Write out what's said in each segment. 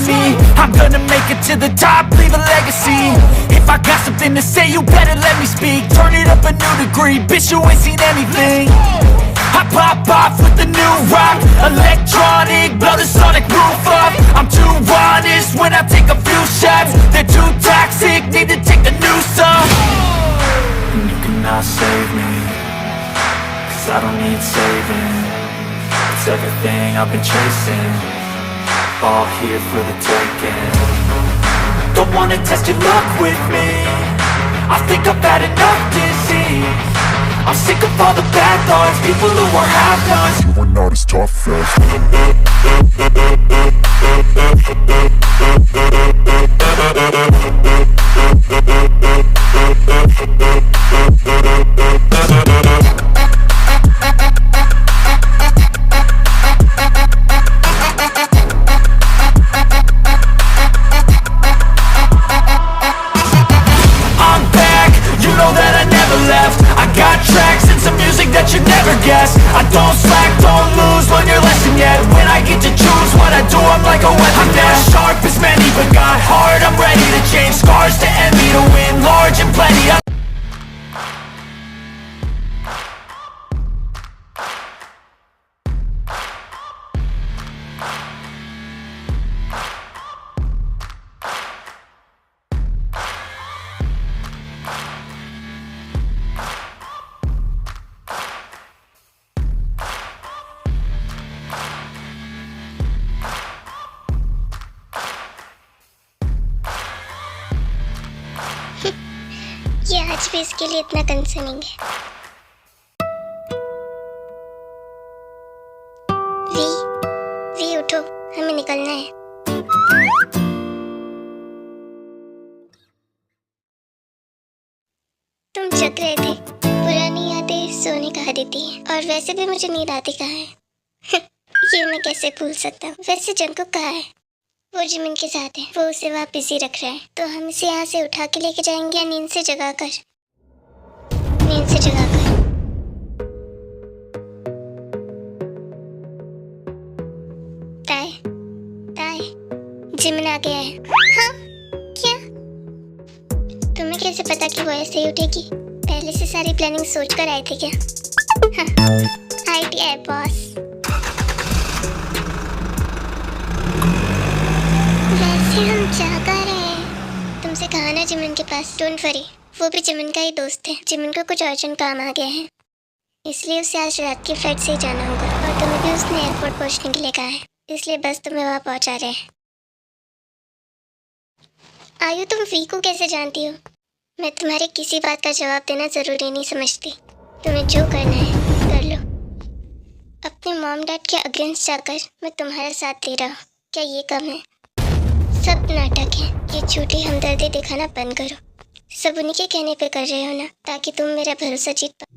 me. I'm gonna make it to the top, leave a legacy. If I got something to say, you better let me speak. Turn it up a new degree, bitch, you ain't seen anything. I pop off with the new rock, electronic, blow the sonic roof up. I'm too honest when I take a few shots. They're too toxic, need to take the noose off. And you cannot save me, cause I don't need saving. It's everything I've been chasing, all here for the taking. Don't wanna test your luck with me, I think I've had enough disease. I'm sick of all the bad thoughts, people who are half-nots. You are not as tough as I'm back, you know that I never left. I got tracks and some music that you never guessed. I don't slack, don't lose, learn your lesson yet. When I get to choose what I do, I'm like a weapon. I'm not sharp as many, but got heart, I'm ready to change. Scars to envy, to win large and plenty. ये आज भी इसके लिए इतना concerning है। We उठो, हमें निकलना है। तुम जग रहे थे, पुरानी यादें सोने कहा देती है, और वैसे भी मुझे नींद आती कहाँ है। ये मैं कैसे भूल सकता हूँ। वैसे जंकुक कहाँ है? वो जिमिन के साथ है, वो उसे वहाँ बिजी रख रहा है। तो हम इसे यहाँ से उठा के लेके जाएंगे या नींद से जगाकर? नींद से जगाकर। ताए, ताए, जिमिन आ गया है। हाँ, क्या? तुम्हें कैसे पता कि वो ऐसे ही उठेगी? पहले से सारी प्लानिंग सोच कर आए थे क्या? हाँ, आइडिया है बॉस। हम जागा रहे हैं। तुमसे कहा ना जिमिन के पास, डोंट वरी, वो भी जिमिन का ही दोस्त है। जिमिन को कुछ अर्जेंट काम आ गया है, इसलिए उसे आज रात की फ्लाइट से ही जाना होगा, और तुम्हें भी उसने एयरपोर्ट पहुंचने के लिए कहा है, इसलिए बस तुम्हें वहाँ पहुंचा रहे हैं। आयु, तुम वी को कैसे जानती हो? मैं तुम्हारे किसी बात का जवाब देना जरूरी नहीं समझती। तुम्हें जो करना है कर लो। अपने मॉम डैड के अगेंस्ट जाकर मैं तुम्हारा साथ दे रहा हूँ, क्या ये कम है? सब नाटक है, ये झूठी हमदर्दी दिखाना बंद करो। सब उन्हीं के कहने पे कर रहे हो ना, ताकि तुम मेरा भरोसा जीत पाओ।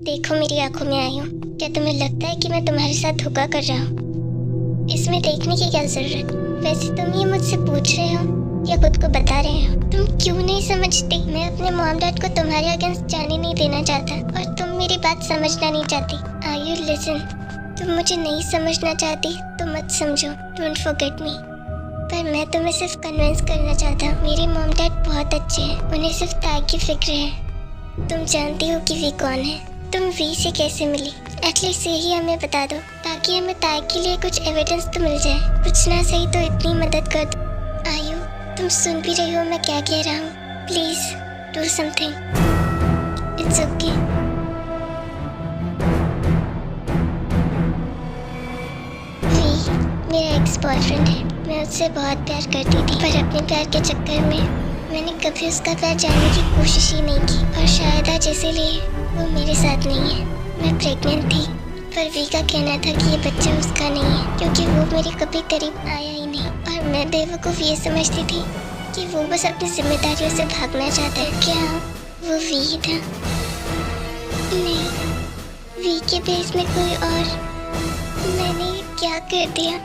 देखो मेरी आंखों में आई हो, क्या तुम्हें लगता है कि मैं तुम्हारे साथ धोखा कर रहा हूँ? इसमें देखने की क्या जरूरत? वैसे तुम ये मुझसे पूछ रहे हो या खुद को बता रहे हो? तुम क्यों नहीं समझती? मैं अपने मॉम डैड को तुम्हारे अगेंस्ट जाने नहीं देना चाहता, और तुम मेरी बात समझना नहीं चाहती। आयु लिसन, तुम मुझे नहीं समझना चाहती तो मत समझो, डोंट फॉरगेट मी। पर मैं तुम्हें सिर्फ कन्विंस करना चाहता हूँ। मेरे मॉम डैड बहुत अच्छे हैं, उन्हें सिर्फ ताई की फिक्र है। तुम जानती हो कि वी कौन है? तुम वी से कैसे मिली? एटलीस्ट यही हमें बता दो, ताकि हमें ताई के लिए कुछ एविडेंस तो मिल जाए। कुछ ना सही तो इतनी मदद कर दो। आयु, तुम सुन भी रही हो मैं क्या कह रहा हूँ? Please do something, it's okay. वी मेरा एक्स बॉयफ्रेंड है, मैं उससे बहुत प्यार करती थी, पर अपने प्यार के चक्कर में मैंने कभी उसका प्यार जानने की कोशिश ही नहीं की, और शायद आज इसीलिए वो मेरे साथ नहीं है। मैं प्रेग्नेंट थी, पर वी का कहना था कि ये बच्चा उसका नहीं है, क्योंकि वो मेरे कभी करीब आया ही नहीं। और मैं बेवकूफ़ ये समझती थी कि वो बस अपनी जिम्मेदारियों से भागना चाहता है। क्या वो वी ही था? नहीं, वी के बेस में कोई और। मैंने ये क्या कर दिया?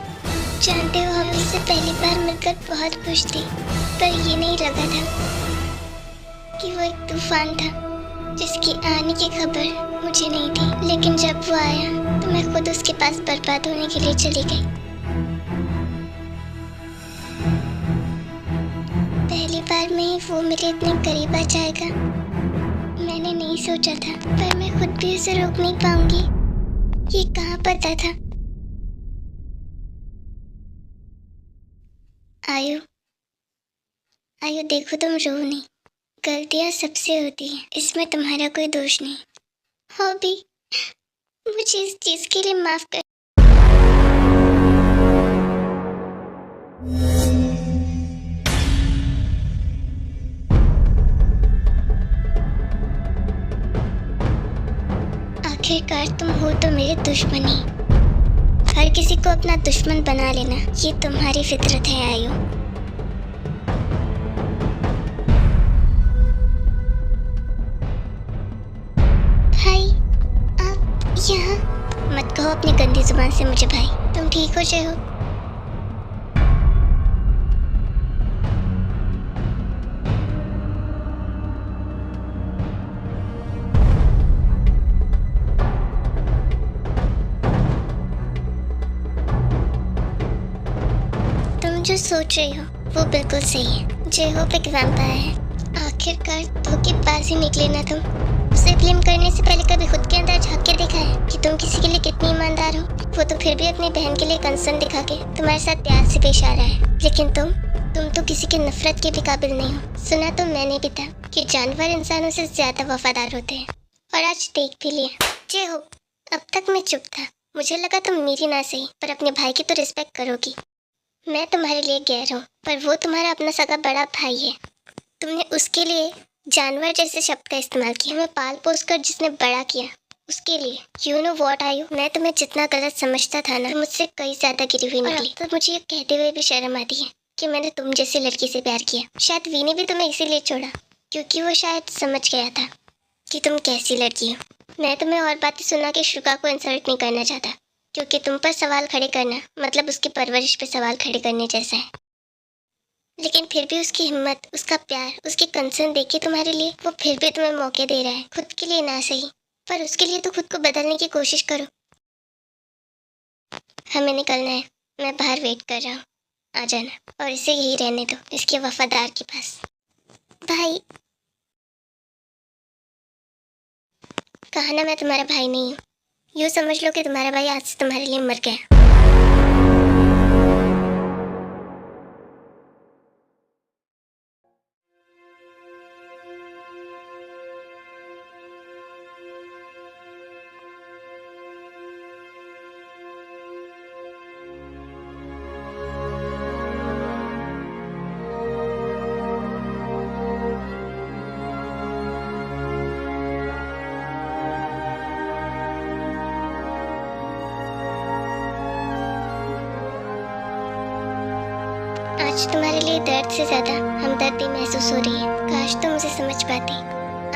जानते हो, हम इससे पहली बार मिलकर बहुत खुश थे, पर ये नहीं लगा था कि वो एक तूफान था जिसकी आने की खबर मुझे नहीं थी। लेकिन जब वो आया तो मैं खुद उसके पास बर्बाद होने के लिए चली गई। बार में ही वो मेरे इतने करीब आ जाएगा। मैंने नहीं सोचा था, पर मैं खुद भी उसे रोक नहीं पाऊंगी। ये कहाँ पता था। आयु, आयु देखो, तुम रो नहीं। गलतियाँ सबसे होती हैं, इसमें तुम्हारा कोई दोष नहीं। हो भी, मुझे इस चीज के लिए माफ कर। आखिरकार तुम हो तो मेरे दुश्मन ही। हर किसी को अपना दुश्मन बना लेना, ये तुम्हारी फितरत है आयु। भाई, आप यहाँ मत कहो अपनी गंदी जुबान से मुझे भाई। तुम ठीक हो जाए हो? तुम जो सोच रही हो वो बिल्कुल सही है। जय होप एक वैम्पायर है। आखिरकार धोखेबाज ही निकले ना तुम। उसे ब्लेम करने से पहले कभी खुद के अंदर झांक के देखा है कि तुम किसी के लिए कितनी ईमानदार हो? वो तो फिर भी अपनी बहन के लिए कंसर्न दिखा के तुम्हारे साथ प्यार से पेश आ रहा है, लेकिन तुम तो किसी के नफरत के भी काबिल नहीं हो। सुना तो मैंने भी था कि जानवर इंसानों से ज्यादा वफादार होते हैं, और आज देख भी लिया। जय हो। अब तक मैं चुप था। मुझे लगा तुम मेरी ना सही पर अपने भाई की तो रिस्पेक्ट करोगी। मैं तुम्हारे लिए गैर हूँ, पर वो तुम्हारा अपना सगा बड़ा भाई है। तुमने उसके लिए जानवर जैसे शब्द का इस्तेमाल किया। हमें पाल पोस कर जिसने बड़ा किया उसके लिए। You know what are you. मैं तुम्हें जितना गलत समझता था ना, मुझसे कई ज्यादा गिरी हुई निकली। तो मुझे ये कहते हुए भी शर्म आती है कि मैंने तुम जैसी लड़की से प्यार किया। शायद वी ने भी तुम्हें इसीलिए छोड़ा, क्योंकि वो शायद समझ गया था कि तुम कैसी लड़की हो। मैं तुम्हें और बातें सुना के शुगा को इंसल्ट नहीं करना चाहता, क्योंकि तुम पर सवाल खड़े करना मतलब उसकी परवरिश पे सवाल खड़े करने जैसा है। लेकिन फिर भी उसकी हिम्मत, उसका प्यार, उसकी कंसर्न देखे तुम्हारे लिए, वो फिर भी तुम्हें मौके दे रहा है। खुद के लिए ना सही, पर उसके लिए तो खुद को बदलने की कोशिश करो। हमें निकलना है, मैं बाहर वेट कर रहा हूँ। आ जाना और इसे यही रहने दो, इसके वफादार के पास। भाई, कहा ना मैं तुम्हारा भाई नहीं हूँ। यूँ समझ लो कि तुम्हारा भाई आज से तुम्हारे लिए मर गया। आज तुम्हारे लिए दर्द से ज्यादा हमदर्दी महसूस हो रही है। काश तुम मुझे समझ पाती।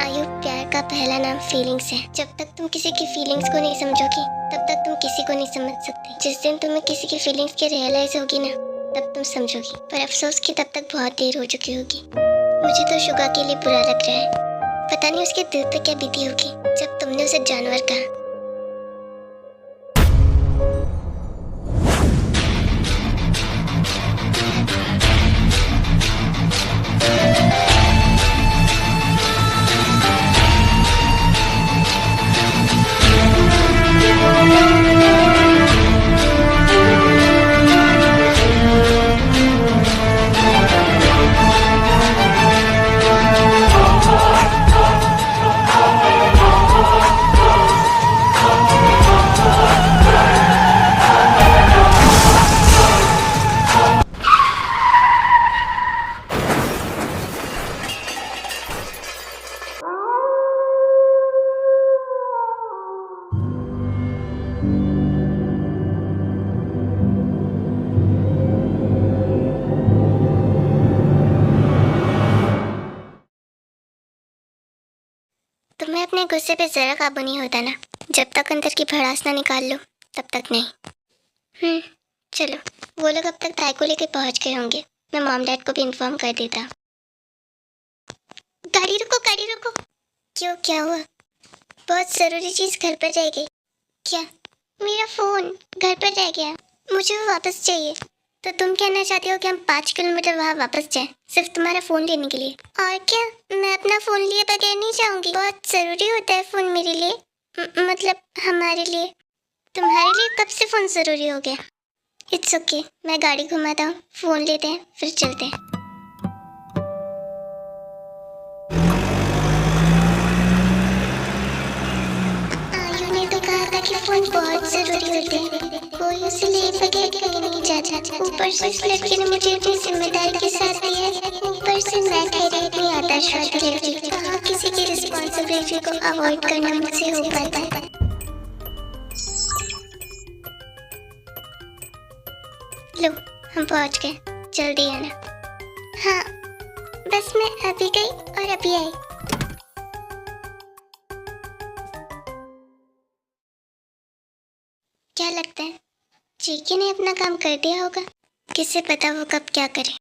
आयु, प्यार का पहला नाम फीलिंग्स है। जब तक तुम किसी की फीलिंग्स को नहीं समझोगी तब तक तुम किसी को नहीं समझ सकती। जिस दिन तुम्हें किसी की फीलिंग्स की रियलाइज होगी ना, तब तुम समझोगी। पर अफसोस कि तब तक बहुत देर हो चुकी होगी। मुझे तो शुगा के लिए बुरा लग रहा है। पता नहीं उसके दिल पे क्या बीती होगी जब तुमने उसे जानवर कहा। तुम्हें अपने गुस्से पे जरा काबू नहीं होता ना। जब तक अंदर की भड़ास ना निकाल लो तब तक नहीं। चलो, वो लोग अब तक ताई को लेके पहुंच गए होंगे। मैं मॉम डैड को भी इन्फॉर्म कर देता। गाड़ी रुको, गाड़ी रुको। क्यों, क्या हुआ? बहुत ज़रूरी चीज़ घर पर रह गई। क्या? मेरा फ़ोन घर पर रह गया। मुझे वो वापस चाहिए। तो तुम कहना चाहती हो कि हम 5 किलोमीटर वहाँ वापस जाएं सिर्फ तुम्हारा फ़ोन लेने के लिए? और क्या, मैं अपना फ़ोन लिए बगैर नहीं जाऊँगी। बहुत ज़रूरी होता है फ़ोन मेरे लिए, मतलब हमारे लिए। तुम्हारे लिए कब से फ़ोन ज़रूरी हो गया? इट्स ओके, मैं गाड़ी घुमाता हूँ, फ़ोन लेते हैं फिर चलते हैं। आयु ने तो कहा था कि फ़ोन बहुत ज़रूरी होते हैं, कोई उसे ले बगैर कहीं नहीं जाता। ऊपर से इस लड़के ने मुझे अपनी जिम्मेदारी के साथ दिया है, ऊपर से मैं कह रही थी आदर्शवादी लड़की। कहाँ किसी की रिस्पॉन्सिबिलिटी को अवॉइड करना मुझसे हो पाता है। लो, हम पहुंच गए, जल्दी आना। हाँ, बस मैं अभी गई और अभी आई। क्या लगता है जेके ने अपना काम कर दिया होगा? किसे पता वो कब क्या करे।